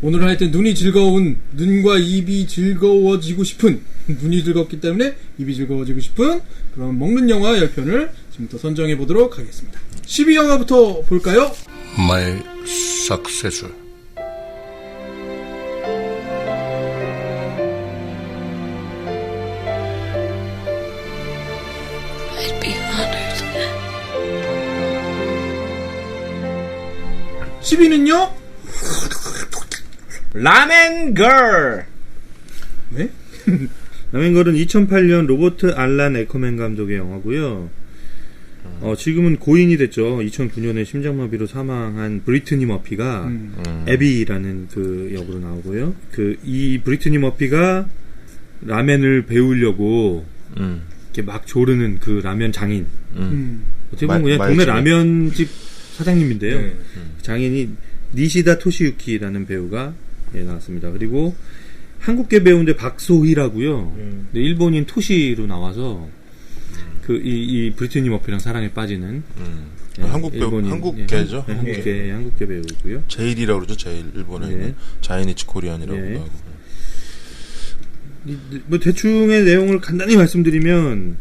오늘은 하여튼 눈이 즐거운, 눈과 입이 즐거워지고 싶은, 눈이 즐겁기 때문에 입이 즐거워지고 싶은 그런 먹는 영화 10편을 지금부터 선정해보도록 하겠습니다. 12영화부터 볼까요? My Successor. I'd be honored. 10위는요? 라멘걸. 네? 라멘걸은 2008년 로버트 알란 에커맨 감독의 영화고요. 지금은 고인이 됐죠. 2009년에 심장마비로 사망한 브리트니 머피가 애비라는 그 역으로 나오고요. 이 브리트니 머피가 라멘을 배우려고 이렇게 막 조르는 그 라면 장인. 어떻게 보면 그냥 동네 라면집 사장님인데요. 장인이 니시다 토시유키라는 배우가 나왔습니다. 그리고 한국계 배우인데 박소희라고요. 근데 일본인 토시로 나와서 이 브리트니 머피랑 사랑에 빠지는 한국 배우, 한국계죠? 한국계 배우고요. 제일이라고 그러죠. 제일 일본에 있는 자이니치 코리안이라고 하고. 뭐 대충의 내용을 간단히 말씀드리면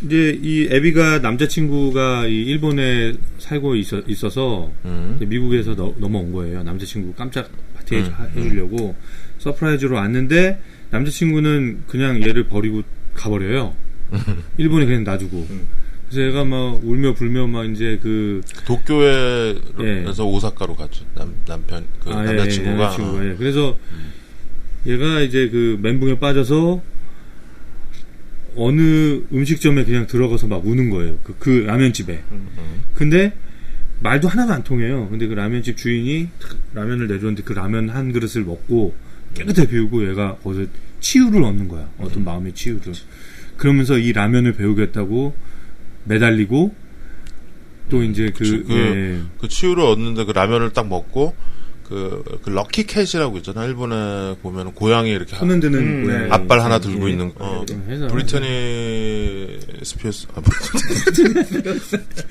이제 이 애비가 남자친구가 이 일본에 살고 있어서 미국에서 넘어온 거예요. 남자친구 깜짝 파티 해주려고 서프라이즈로 왔는데 남자친구는 그냥 얘를 버리고 가버려요. 일본에 그냥 놔두고. 그래서 얘가 막 울며 불며 막 이제 도쿄에서 오사카로 갔죠. 남자친구가. 그래서 얘가 이제 멘붕에 빠져서 어느 음식점에 그냥 들어가서 막 우는 거예요. 그 라면집에. 근데 말도 하나도 안 통해요. 근데 그 라면집 주인이 라면을 내줬는데 그 라면 한 그릇을 먹고 깨끗하게 비우고 얘가 거기서 치유를 얻는 거야. 어떤 마음의 치유를. 그러면서 이 라면을 배우겠다고 매달리고 또 이제 그 치유를 얻는데 그 라면을 딱 먹고 그 럭키 캣이라고 있잖아. 일본에 보면 고양이 이렇게 손은 드는 고양이. 앞발 하나 들고 있는 브리트니 스피어스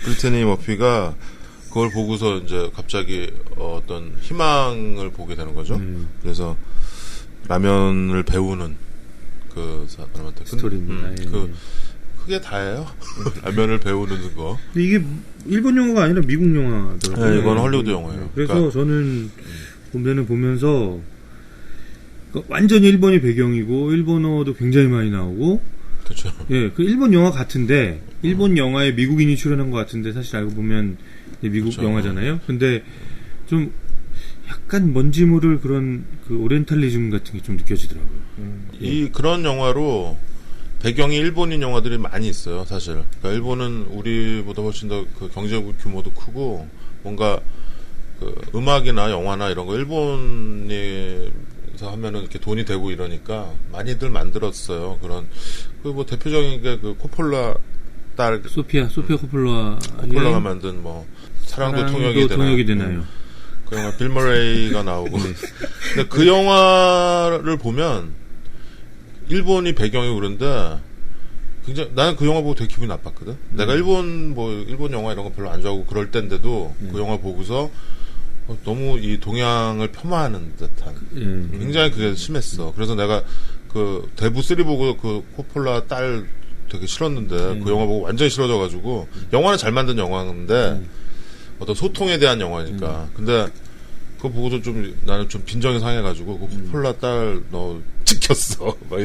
브리트니 머피가 그걸 보고서 이제 갑자기 어떤 희망을 보게 되는 거죠. 그래서 라면을 배우는 그 사람한테 스토리입니다. 그게 다예요. 라면을 배우는 거. 근데 이게 일본 영화가 아니라 미국 영화더라고요. 네, 이건 헐리우드 영화예요. 그래서 그러니까, 저는 보면서 완전히 일본이 배경이고 일본어도 굉장히 많이 나오고. 그렇죠. 예, 그 일본 영화 같은데 일본 영화에 미국인이 출연한 것 같은데 사실 알고 보면 미국 그렇죠. 영화잖아요. 근데 좀 약간 뭔지 모를 그런 오리엔탈리즘 같은 게 좀 느껴지더라고요. 그런 영화로 배경이 일본인 영화들이 많이 있어요, 사실. 그러니까 일본은 우리보다 훨씬 더 경제 규모도 크고 뭔가 음악이나 영화나 이런 거 일본에서 하면은 이렇게 돈이 되고 이러니까 많이들 만들었어요. 그런 뭐 대표적인 게 코폴라 딸 소피아 코폴라가 만든 뭐 사랑도 통역이 되나요? 그 영화 빌 머레이가 나오고. 근데 그 영화를 보면 일본이 배경이고 그런데 굉장히 나는 그 영화 보고 되게 기분이 나빴거든. 내가 일본 영화 이런 거 별로 안 좋아하고 그럴 때인데도 그 영화 보고서 너무 이 동양을 폄하하는 듯한 굉장히 그게 심했어. 그래서 내가 대부 3 보고 코폴라 딸 되게 싫었는데 그 영화 보고 완전히 싫어져가지고 영화는 잘 만든 영화인데 어떤 소통에 대한 영화니까. 근데 그거 보고도 나는 좀 빈정이 상해가지고 코폴라 딸 너 찍혔어 막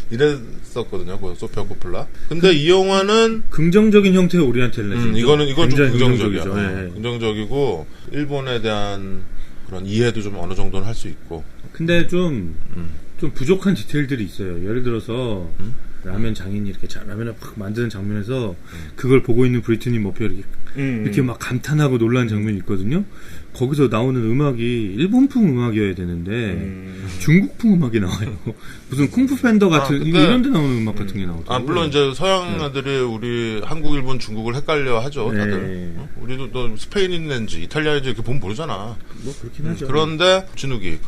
이랬었거든요. 그 소피아 코폴라. 근데 이 영화는 긍정적인 형태의 오리엔탈리즘. 이건 좀 긍정적이야. 네. 긍정적이고 일본에 대한 그런 이해도 좀 어느 정도는 할 수 있고. 근데 좀 부족한 디테일들이 있어요. 예를 들어서 라면 장인이 이렇게 라면을 팍 만드는 장면에서 그걸 보고 있는 브리트니 머피가 이렇게 막 감탄하고 놀라는 장면이 있거든요. 거기서 나오는 음악이 일본풍 음악이어야 되는데 중국풍 음악이 나와요. 무슨 쿵푸 팬더 같은 이런 데 나오는 음악 같은 게 나오더라고요. 물론 이제 서양 애들이 우리 한국, 일본, 중국을 헷갈려 하죠. 다들. 우리도 또 스페인인지 이탈리아인지 이렇게 보면 모르잖아. 뭐 그렇긴 하죠. 그런데 진욱이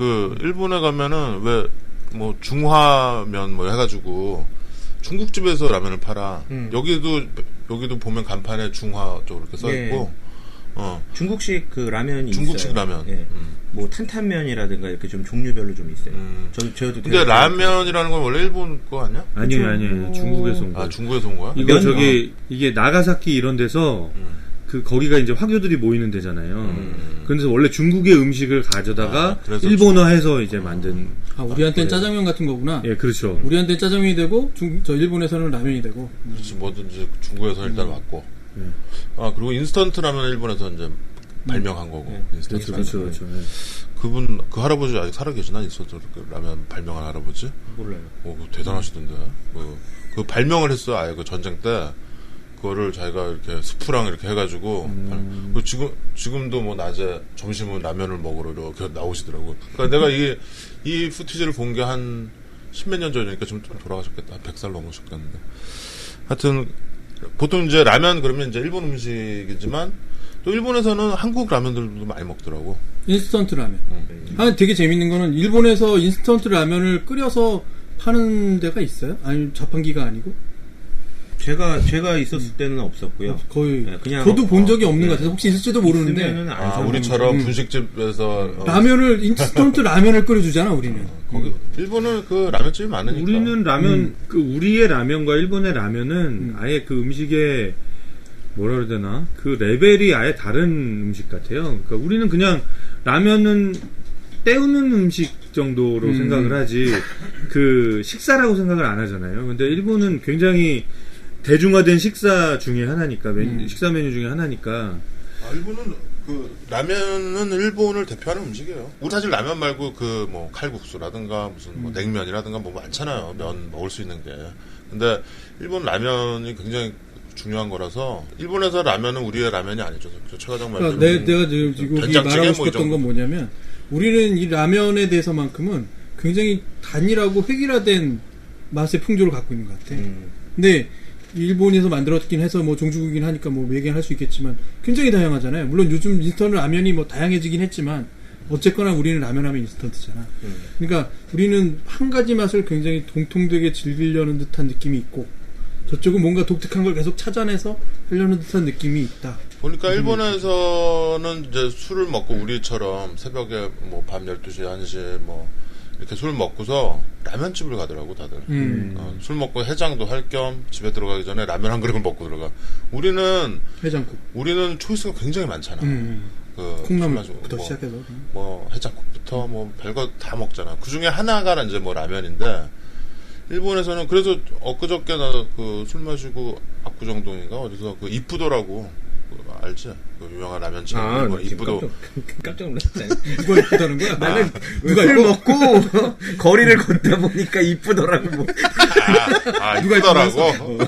일본에 가면은 왜 뭐 중화면 뭐 해가지고 중국집에서 라면을 팔아. 여기도 보면 간판에 중화 쪽으로 이렇게 써 있고 중국식 그 라면이 중국식 있어요. 라면. 예. 뭐 탄탄면이라든가 이렇게 좀 종류별로 좀 있어요. 저도 근데 라면이라는 건 원래 일본 거 아니야? 아니에요. 중국에서 온 거예요. 중국에서 온 거야? 이거 이게 나가사키 이런 데서 그 거기가 이제 화교들이 모이는 데잖아요. 그래서 원래 중국의 음식을 가져다가 일본어해서 이제 만든. 우리한테는 짜장면 같은 거구나. 예, 그렇죠. 우리한테는 짜장면이 되고 저 일본에서는 라면이 되고. 그렇지, 뭐든지 중국에서 일단 왔고. 그리고 인스턴트 라면 일본에서 이제 발명한 거고. 인스턴트 그렇죠. 그분 그 할아버지 아직 살아 계시나? 인스턴트 라면 발명한 할아버지? 몰라요. 그거 대단하시던데. 그 발명을 했어. 아예 그 전쟁 때. 그거를 자기가 이렇게 스프랑 이렇게 해가지고 지금도 뭐 낮에 점심은 라면을 먹으러 이렇게 나오시더라고. 그러니까 내가 이 푸티지를 본 게 한 십몇 년 전이니까 좀 돌아가셨겠다. 한 100살 넘으셨겠는데. 하여튼 보통 이제 라면 그러면 이제 일본 음식이지만 또 일본에서는 한국 라면들도 많이 먹더라고. 인스턴트 라면. 되게 재밌는 거는 일본에서 인스턴트 라면을 끓여서 파는 데가 있어요? 아니면 자판기가 아니고? 제가 있었을 때는 없었고요. 거의 그냥 저도 본 적이 없는 것 같아서 혹시 있을지도 모르는데. 우리처럼 분식집에서 라면을 인스턴트 라면을 끓여주잖아 우리는. 거기 일본은 그 라면집이 많으니까. 우리는 라면 그 우리의 라면과 일본의 라면은 아예 그 음식의 뭐라 그래야 되나 그 레벨이 아예 다른 음식 같아요. 그러니까 우리는 그냥 라면은 때우는 음식 정도로 생각을 하지 그 식사라고 생각을 안 하잖아요. 근데 일본은 굉장히 대중화된 식사 중에 하나니까 식사 메뉴 중에 하나니까. 일본은 그 라면은 일본을 대표하는 음식이에요. 우리 사실 라면 말고 그 뭐 칼국수라든가 무슨 뭐 냉면이라든가 뭐 많잖아요. 면 먹을 수 있는 게. 근데 일본 라면이 굉장히 중요한 거라서 일본에서 라면은 우리의 라면이 아니죠. 최 과장 말대로. 내가 지금 말하고 싶었던 건 뭐냐면 우리는 이 라면에 대해서만큼은 굉장히 단일하고 획일화된 맛의 풍조를 갖고 있는 것 같아. 근데 일본에서 만들었긴 해서 뭐 종주국이긴 하니까 뭐 얘기할 수 있겠지만 굉장히 다양하잖아요. 물론 요즘 인스턴트 라면이 뭐 다양해지긴 했지만 어쨌거나 우리는 라면 하면 인스턴트잖아. 그러니까 우리는 한 가지 맛을 굉장히 공통되게 즐기려는 듯한 느낌이 있고 저쪽은 뭔가 독특한 걸 계속 찾아내서 하려는 듯한 느낌이 있다. 보니까 일본에서는 이제 술을 먹고 우리처럼 새벽에 뭐 밤 12시, 1시 뭐 이렇게 술 먹고서 라면집을 가더라고 다들. 술 먹고 해장도 할 겸 집에 들어가기 전에 라면 한 그릇을 먹고 들어가. 우리는 초이스가 굉장히 많잖아. 그 콩나물부터 시작해서 뭐 해장국부터 뭐 별거 다 먹잖아. 그 중에 하나가 이제 뭐 라면인데 일본에서는 그래서 엊그저께 나 그 술 마시고 압구정동인가 어디서 그 이쁘도라고 알지? 그 유명한 라면집. 이쁘도. 깜짝 놀랐잖아요. 누가 이쁘다는 거야? 나는 누가 술 먹고 거리를 걷다 보니까 이쁘더라고. 뭐. 누가 이쁘더라고.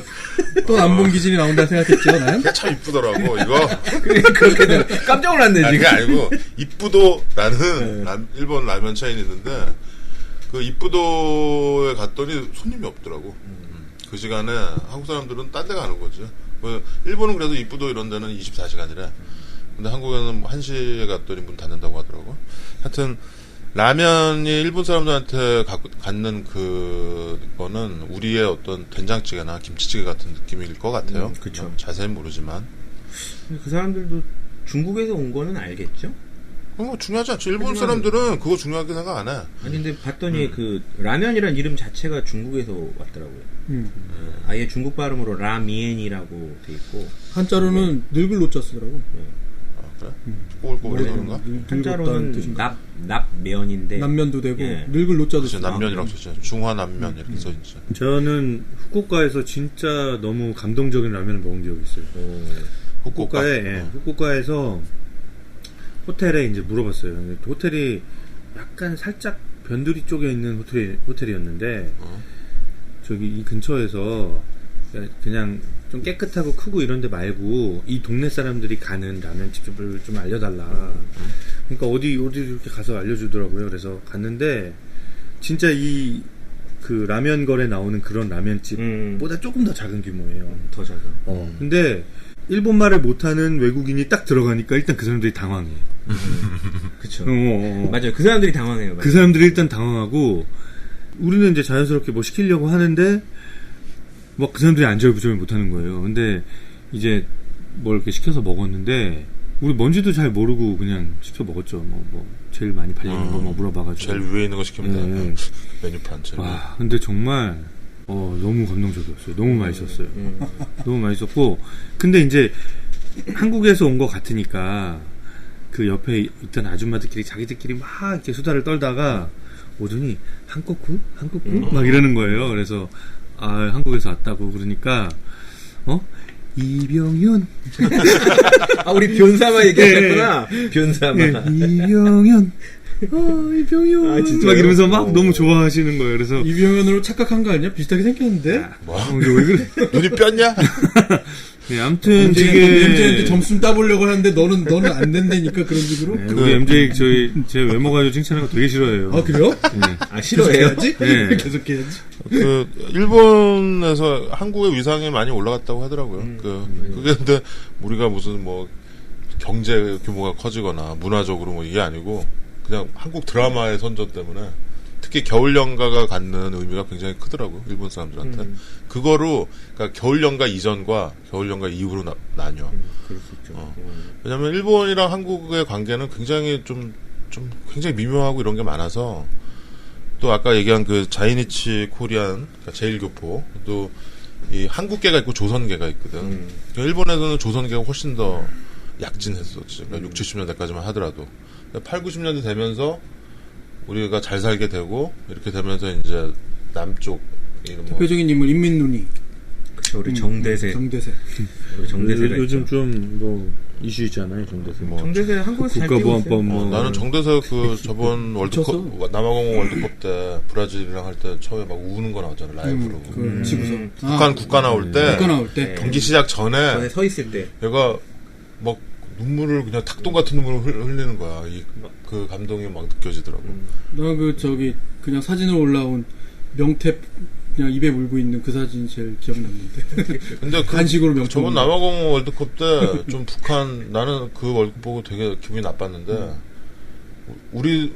또 안 본 기준이 나온다 생각했죠, 나는. 참 이쁘더라고 이거. 그렇게 깜짝 놀랐네 지금. 그게 아니고 이쁘도라는 일본 라면 체인이 있는데 그 이쁘도에 갔더니 손님이 없더라고. 그 시간에 한국 사람들은 딴 데 가는 거지. 일본은 그래도 이쁘도 이런 데는 24시간이래. 근데 한국에는 1시에 갔더니 문 닫는다고 하더라고. 하여튼 라면이 일본 사람들한테 갖는 그거는 우리의 어떤 된장찌개나 김치찌개 같은 느낌일 것 같아요. 그렇죠. 자세히 모르지만 그 사람들도 중국에서 온 거는 알겠죠? 뭐 중요하지 않죠. 일본 사람들은 그거 중요하게 생각 안 해. 아니 근데 봤더니 그 라면이란 이름 자체가 중국에서 왔더라고요. 아예 중국 발음으로 라미엔이라고 돼 있고 한자로는 늙을 노자 쓰더라고. 그래? 꼬불꼬불해서인가? 한자로는 납면인데 남면도 되고 늙을 노자도 쓰고 남면이라고 써있죠. 중화남면 이렇게 써있죠. 저는 후쿠오카에서 진짜 너무 감동적인 라면을 먹은 적이 있어요. 후쿠오카에서 호텔에 이제 물어봤어요. 호텔이 약간 살짝 변두리 쪽에 있는 호텔이었는데 저기 이 근처에서 그냥 좀 깨끗하고 크고 이런 데 말고 이 동네 사람들이 가는 라면집을 좀 알려달라. 그러니까 어디 이렇게 가서 알려주더라고요. 그래서 갔는데 진짜 이 그 라면 거래 나오는 그런 라면집보다 조금 더 작은 규모예요. 더 작아. 근데 일본말을 못하는 외국인이 딱 들어가니까 일단 그 사람들이 당황해. 그쵸. 맞아요. 그 사람들이 당황해요. 맞아요. 그 사람들이 일단 당황하고, 우리는 이제 자연스럽게 뭐 시키려고 하는데, 뭐 그 사람들이 안절부절 못하는 거예요. 근데 이제 뭘 이렇게 시켜서 먹었는데, 우리 뭔지도 잘 모르고 그냥 시켜 먹었죠. 뭐 제일 많이 팔리는 거 뭐 물어봐가지고. 제일 위에 있는 거 시키면 돼. 메뉴판 제일. 와, 근데 정말 너무 감동적이었어요. 너무 맛있었어요. 너무 맛있었고, 근데 이제 한국에서 온 것 같으니까 그 옆에 있던 아줌마들끼리 자기들끼리 막 이렇게 수다를 떨다가 오더니 한국구 막 이러는 거예요. 그래서 한국에서 왔다고 그러니까 이병현. 우리 변사마 얘기하셨구나. 변사마. 네, 이병현. 이병현. 진짜요? 막 이러면서 막 너무 좋아하시는 거예요. 그래서 이병현으로 착각한 거 아니야? 비슷하게 생겼는데? 왜 그래? 눈이 뼈냐? 네, 아무튼 MJ한테 되게 점수 따보려고 하는데 너는 안 된다니까 그런 식으로? 네, 우리 MJ 제 외모 가지고 칭찬하는 거 되게 싫어해요. 아, 그래요? 네. 싫어해야지? 네. 계속해야지. 일본에서 한국의 위상이 많이 올라갔다고 하더라고요. 그게 근데 우리가 무슨 뭐 경제 규모가 커지거나 문화적으로 뭐 이게 아니고 그냥 한국 드라마의 선전 때문에 특히 겨울연가가 갖는 의미가 굉장히 크더라고요. 일본 사람들한테. 그거로, 그러니까 겨울연가 이전과 겨울연가 이후로 나뉘어. 그럴 수 있죠. 왜냐면 일본이랑 한국의 관계는 굉장히 좀 굉장히 미묘하고 이런 게 많아서 또 아까 얘기한 그 자이니치 코리안, 그러니까 제일교포, 또 이 한국계가 있고 조선계가 있거든. 일본에서는 조선계가 훨씬 더 약진했었지. 그러니까 6, 70년대까지만 하더라도. 8, 90년대 되면서 우리가 잘 살게 되고 이렇게 되면서 이제 남쪽 대표적인 인물 인민눈이. 그렇죠. 우리 정대세. 우리 정대세가 요즘 좀 뭐 이슈 있잖아요. 정대세. 정대세 한국에서 국가보안법 나는 정대세 저번 월드컵 남아공 월드컵 때 브라질이랑 할 때 처음에 막 우는 거 나왔잖아 라이브로. 지구서. 국가 나올 때. 경기 시작 전에 서 있을 때. 얘가 막 눈물을 그냥 닭똥 같은 눈물을 흘리는 거야. 그 감동이 막 느껴지더라고. 나 그냥 사진으로 올라온 명태 그냥 입에 물고 있는 그 사진 제일 기억났는데. 근데 간식으로 명태. 저번 남아공 월드컵 때 좀 나는 그 월드컵 보고 되게 기분이 나빴는데 우리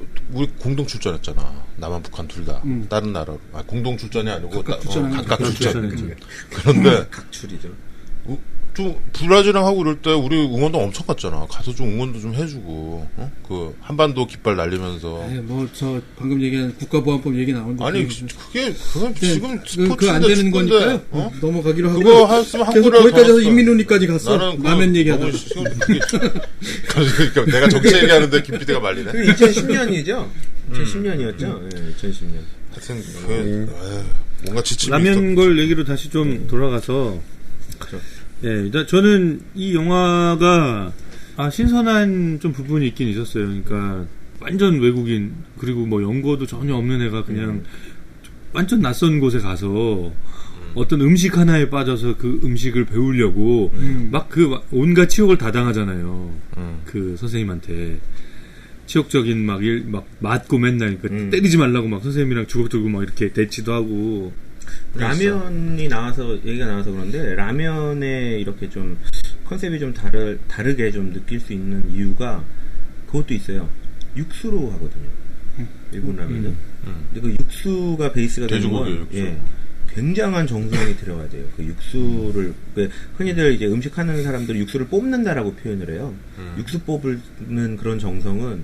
공동 출전했잖아. 남한 북한 둘 다. 다른 나라로. 공동 출전이 아니고 각각 출전. 그런데 각출이죠. 좀 브라질이랑 하고 이럴 때 우리 응원도 엄청 갔잖아. 가서 좀 응원도 좀 해주고 그 한반도 깃발 날리면서. 저 방금 얘기한 국가보안법 얘기 나오는데. 아니 그건 지금 그거 안 되는 거니까요. 넘어가기로 하고. 그거 했으면 한국으로 거기까지 해서 인민눈이까지 갔어. 라면 얘기하다. 그러니까 내가 정치 얘기하는데 김 PD가 말리네. 2010년이죠. 2010년이었죠. 네, 2010년. 하여튼 뭔가 지침이 라면 걸 얘기로 다시 좀 돌아가서. 그렇죠. 예, 일단 저는 이 영화가 신선한 좀 부분이 있긴 있었어요. 그러니까 완전 외국인 그리고 뭐 연고도 전혀 없는 애가 그냥 완전 낯선 곳에 가서 어떤 음식 하나에 빠져서 그 음식을 배우려고 막 온갖 치욕을 다 당하잖아요. 그 선생님한테 치욕적인 막 맞고 맨날 그러니까 때리지 말라고 막 선생님이랑 주걱들고 막 이렇게 대치도 하고. 라면이 얘기가 나와서 그런데 라면에 이렇게 좀 컨셉이 좀 다르게 좀 느낄 수 있는 이유가 그것도 있어요. 육수로 하거든요. 일본 라면은. 근데 그 육수가 베이스가 되는 건 굉장한 정성이 들어가야 돼요. 그 육수를 흔히들 이제 음식하는 사람들 육수를 뽑는다라고 표현을 해요. 육수 뽑는 그런 정성은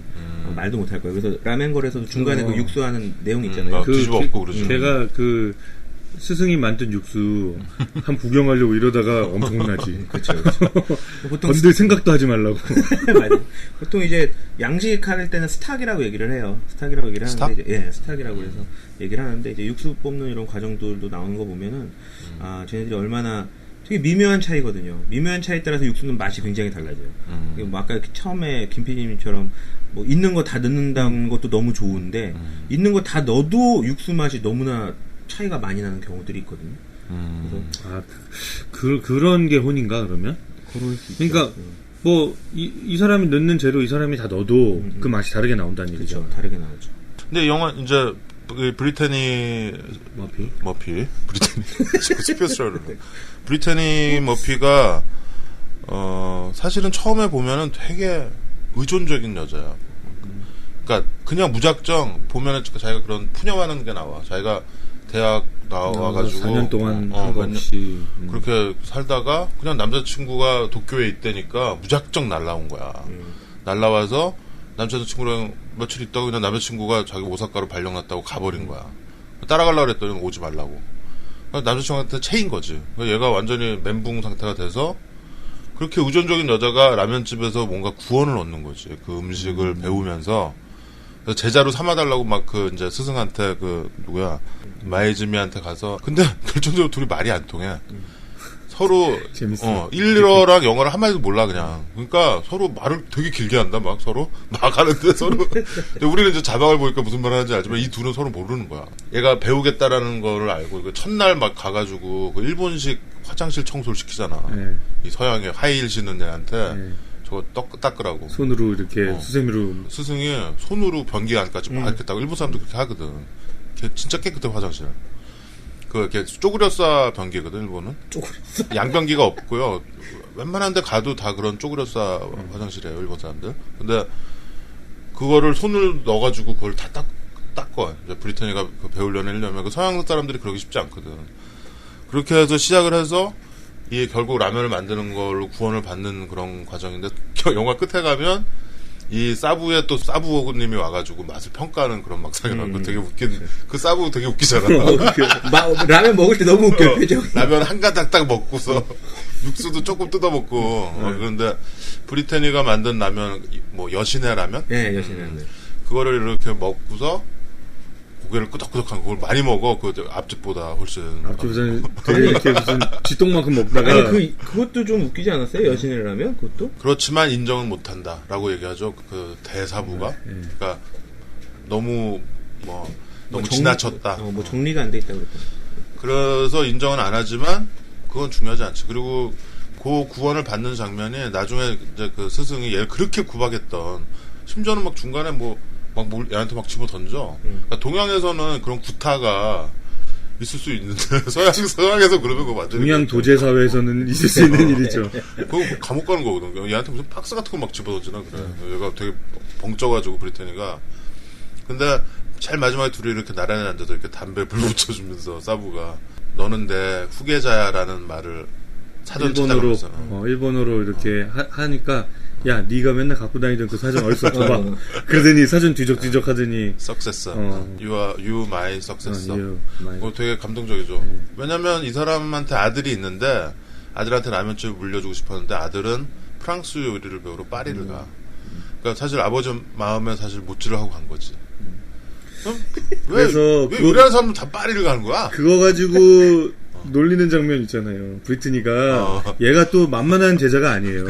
말도 못할 거예요. 그래서 라멘걸에서도 중간에 그 육수하는 내용 있잖아요. 뒤집어 엎고 그러죠. 제가 스승이 만든 육수 한 구경하려고 이러다가 엄청 혼나지. 그렇죠. 보통 건들 생각도 하지 말라고. 맞아요. 보통 이제 양식할 때는 스탁이라고 얘기를 해요. 스탁이라고 얘기를 하는데 이제, 스탁이라고 해서 얘기를 하는데 이제 육수 뽑는 이런 과정들도 나오는 거 보면은 쟤네들이 얼마나 되게 미묘한 차이거든요. 미묘한 차이에 따라서 육수는 맛이 굉장히 달라져요. 뭐 아까 처음에 김 PD님처럼 뭐 있는 거 다 넣는다는 것도 너무 좋은데 있는 거 다 넣어도 육수 맛이 너무나 차이가 많이 나는 경우들이 있거든요. 그런 게 혼인가 그러면? 그럴 수 있죠. 그러니까 뭐 이 사람이 넣는 재료 이 사람이 다 넣어도 그 맛이 다르게 나온다는 얘기죠. 그렇죠. 다르게 나오죠. 근데 영화 이제 브리테니 머피 브리테니 머피가 사실은 처음에 보면은 되게 의존적인 여자야. 그러니까 그냥 무작정 보면은 자기가 그런 푸념하는 게 나와. 자기가 대학 나와가지고 4년 동안 한 거 없이 그렇게 살다가 그냥 남자친구가 도쿄에 있다니까 무작정 날라온 거야. 날라와서 남자친구랑 며칠 있다가 그냥 남자친구가 자기 오사카로 발령났다고 가버린 거야. 따라가려고 그랬더니 오지 말라고. 남자친구한테 체인 거지. 얘가 완전히 멘붕 상태가 돼서 그렇게 의존적인 여자가 라면집에서 뭔가 구원을 얻는 거지. 그 음식을 배우면서 그래서 제자로 삼아달라고 막 그 이제 스승한테 그 누구야 마에즈미한테 가서 근데 결정적으로 둘이 말이 안 통해. 서로 재밌어. 일러랑 영어를 한마디도 몰라 그냥. 그러니까 서로 말을 되게 길게 한다 막 서로 막 하는데 서로. 근데 우리는 이제 자막을 보니까 무슨 말 하는지 알지만 이 둘은 서로 모르는 거야. 얘가 배우겠다라는 거를 알고 그 첫날 막 가가지고 그 일본식 화장실 청소를 시키잖아. 네. 이 서양의 하이힐 신는 애한테 네. 저거 닦으라고. 손으로 이렇게 수세미로 스승이 손으로 변기 안까지 막 이렇게 닦고 일본 사람도 그렇게 하거든. 진짜 깨끗해 화장실. 그 이렇게 쪼그려싸 변기거든 일본은. 쪼그려싸. 양변기가 없고요. 웬만한 데 가도 다 그런 쪼그려싸 화장실이에요 일본 사람들. 근데 그거를 손을 넣어가지고 그걸 다 닦어. 이제 브리터니가 그 배우려면 그 서양 사람들이 그러기 쉽지 않거든. 그렇게 해서 시작을 해서 이 결국 라면을 만드는 걸로 구원을 받는 그런 과정인데 영화 끝에 가면 이 사부에 또 사부님이 와가지고 맛을 평가하는 그런 막상이 나고 되게 웃긴 그 사부 되게 웃기잖아. 라면 먹을 때 너무 웃겨 표정. 라면 한 가닥 딱 먹고서 육수도 조금 뜯어 먹고 그런데 브리테니가 만든 라면 뭐 여신의 라면? 네, 여신의 라면. 그거를 이렇게 먹고서 고개를 끄덕끄덕한 그걸 많이 먹어. 그 앞집보다 훨씬. 앞집에서는 되게 이렇게 무슨 쥐똥만큼 먹다가 아니 그것도 좀 웃기지 않았어요? 여신의 라면 그것도? 그렇지만 인정은 못한다라고 얘기하죠. 그 대사부가. 그러니까 너무 너무 지나쳤다. 뭐 정리가 안 돼 있다 그랬다. 그래서 인정은 안 하지만 그건 중요하지 않지. 그리고 그 구원을 받는 장면이 나중에 이제 그 스승이 얘를 그렇게 구박했던 심지어는 막 중간에 얘한테 막 집어 던져. 그러니까 동양에서는 그런 구타가 있을 수 있는데 서양에서 그러면 그거 완전히 동양 도제 사회에서는 있을 수 있는 일이죠. 그거 감옥 가는 거거든. 얘한테 무슨 박스 같은 거 막 집어 던지나 그래. 얘가 되게 벙쪄가지고 브리테니가. 근데 제일 마지막에 둘이 이렇게 나란히 앉아서 이렇게 담배 불 붙여주면서 사부가 너는 내 후계자야라는 말을 사전 찾아가면서 일본어로 이렇게 하니까 야 네가 맨날 갖고 다니던 그 사전 어디서 줘봐. 그러더니 사전 뒤적뒤적 하더니 successor. You my successor. 그거 되게 감동적이죠. 왜냐면 이 사람한테 아들이 있는데 아들한테 라면집을 물려주고 싶었는데 아들은 프랑스 요리를 배우러 파리를 가. 그러니까 사실 아버지 마음에 사실 못질을 하고 간 거지. 그래서 왜 요리하는 사람은 다 파리를 가는 거야? 그거 가지고 놀리는 장면 있잖아요. 브리트니가 얘가 또 만만한 제자가 아니에요.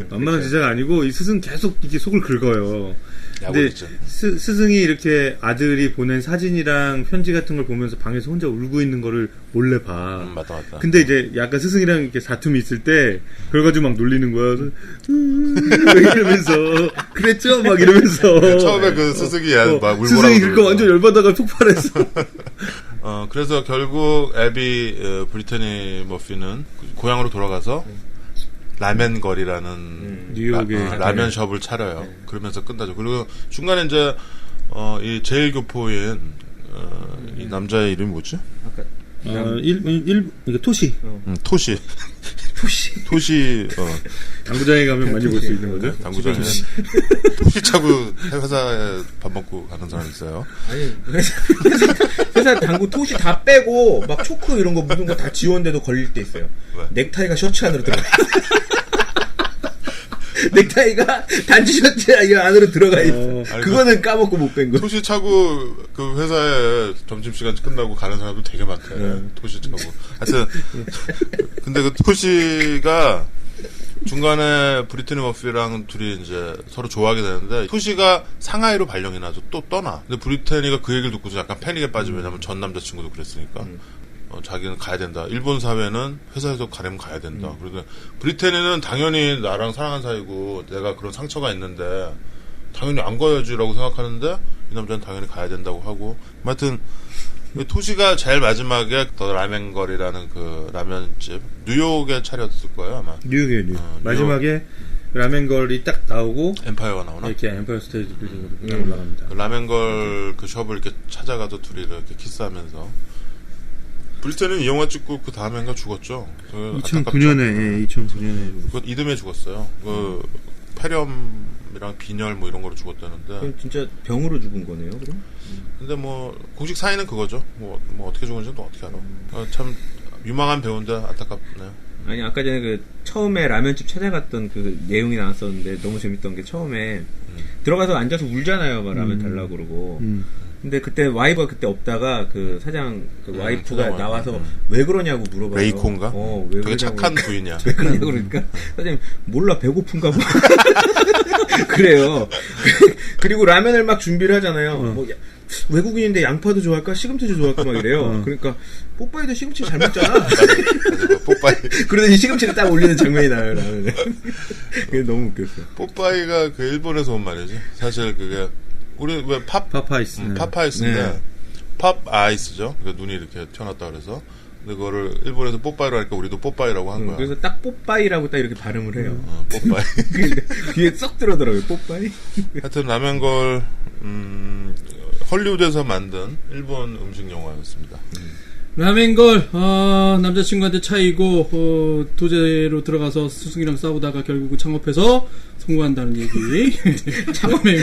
만만한 제자가 아니고 이 스승 계속 이렇게 속을 긁어요. 근데 스승이 이렇게 아들이 보낸 사진이랑 편지 같은 걸 보면서 방에서 혼자 울고 있는 거를 몰래 봐. 맞다. 근데 이제 약간 스승이랑 이렇게 다툼이 있을 때 그걸 가지고 막 놀리는 거야. 이러면서 그랬죠? 막 이러면서 처음에 그 스승이 막 울고 스승이 그러니까 완전 열받아가 폭발했어. 그래서 결국 애비 브리트니 머피는 고향으로 돌아가서 라면 거리라는 뉴욕의 라면숍을 차려요. 그러면서 끝나죠. 그리고 중간에 이제 이 제일 교포인 이 남자의 이름이 뭐지? 이게 토시. 토시. 당구장에 가면 많이 볼 수 있는 거죠. 당구장에 토시 차고 회사에 밥 먹고 가는 사람 있어요. 아니 회사 당구 토시 다 빼고 막 초크 이런 거 묻은 거 다 지웠는데도 걸릴 때 있어요. 왜? 넥타이가 셔츠 안으로 들어가. 넥타이가 단지 셔츠 안으로 들어가 있어. 그거는 까먹고 못 뺀 거. 토시 차고 그 회사에 점심시간 끝나고 가는 사람도 되게 많대. 토시 차고. 하여튼 근데 그 토시가 중간에 브리트니 머피랑 둘이 이제 서로 좋아하게 되는데 토시가 상하이로 발령이 나서 또 떠나. 근데 브리트니가 그 얘기를 듣고서 약간 패닉에 빠지면 왜냐면 전 남자친구도 그랬으니까. 자기는 가야 된다. 일본 사회는 회사에서 가려면 가야 된다. 그러니까 브리테니는 당연히 나랑 사랑한 사이고 내가 그런 상처가 있는데 당연히 안 가야지라고 생각하는데 이 남자는 당연히 가야 된다고 하고 하여튼 토시가 제일 마지막에 더 라멘거리라는 그 라면집 뉴욕에 차렸을 거예요 아마. 뉴욕. 마지막에 라멘걸이 딱 나오고 엠파이어가 나오나? 이렇게 엠파이어 스테이트 빌딩으로 올라갑니다. 그 라멘걸 그 숍을 이렇게 찾아가서 둘이 이렇게 키스하면서 브리튼은 이 영화 찍고 그 다음엔가 죽었죠. 2009년에 2009년에 그 이듬해 죽었어요. 그 폐렴이랑 빈혈 뭐 이런 거로 죽었다는데. 그럼 진짜 병으로 죽은 거네요, 그럼? 근데 뭐 공식 사인은 그거죠. 뭐 어떻게 죽은지는 또 어떻게 알아? 참 유망한 배우인데 안타깝네요. 아니 아까 전에 그 처음에 라면집 찾아갔던 그 내용이 나왔었는데 너무 재밌던 게 처음에 들어가서 앉아서 울잖아요, 막 라면 달라고 그러고. 근데 그때 와이프가 그때 없다가 그 사장 그 와이프가 사장 나와서 와이프. 왜 그러냐고 물어봐요. 메이코인가? 왜 되게 그러냐고. 착한 부인이야. 왜 그러냐고 그러니까 사장님 몰라 배고픈가 봐. 그래요. 그리고 라면을 막 준비를 하잖아요. 뭐 외국인인데 양파도 좋아할까 시금치도 좋아할까 막 이래요. 그러니까 뽀빠이도 시금치 잘 먹잖아. 맞아, 뽀빠이. 그러더니 시금치를 딱 올리는 장면이 나와요, 라면에. 그게 너무 웃겼어요. 뽀빠이가 그 일본에서 온 말이지. 사실 그게 우리 왜 파파이스. 파파이스인데 네. 팝 아이스죠. 그 눈이 이렇게 튀어났다 그래서. 근데 그거를 일본에서 뽀빠이로 하니까 우리도 뽀빠이라고 한 거야. 그래서 딱 뽀빠이라고 딱 이렇게 발음을 해요. 뽀빠이. 귀에 쏙 들어오더라고요, 뽀빠이. 하여튼 라면걸 헐리우드에서 만든 일본 음식 영화였습니다. 라멘걸 남자친구한테 차이고 도제로 들어가서 스승이랑 싸우다가 결국 창업해서 성공한다는 얘기.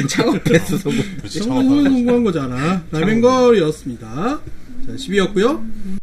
창업했어, 성공. 그렇지, 성공한 거잖아. 라멘걸이었습니다. 자, 10위였고요.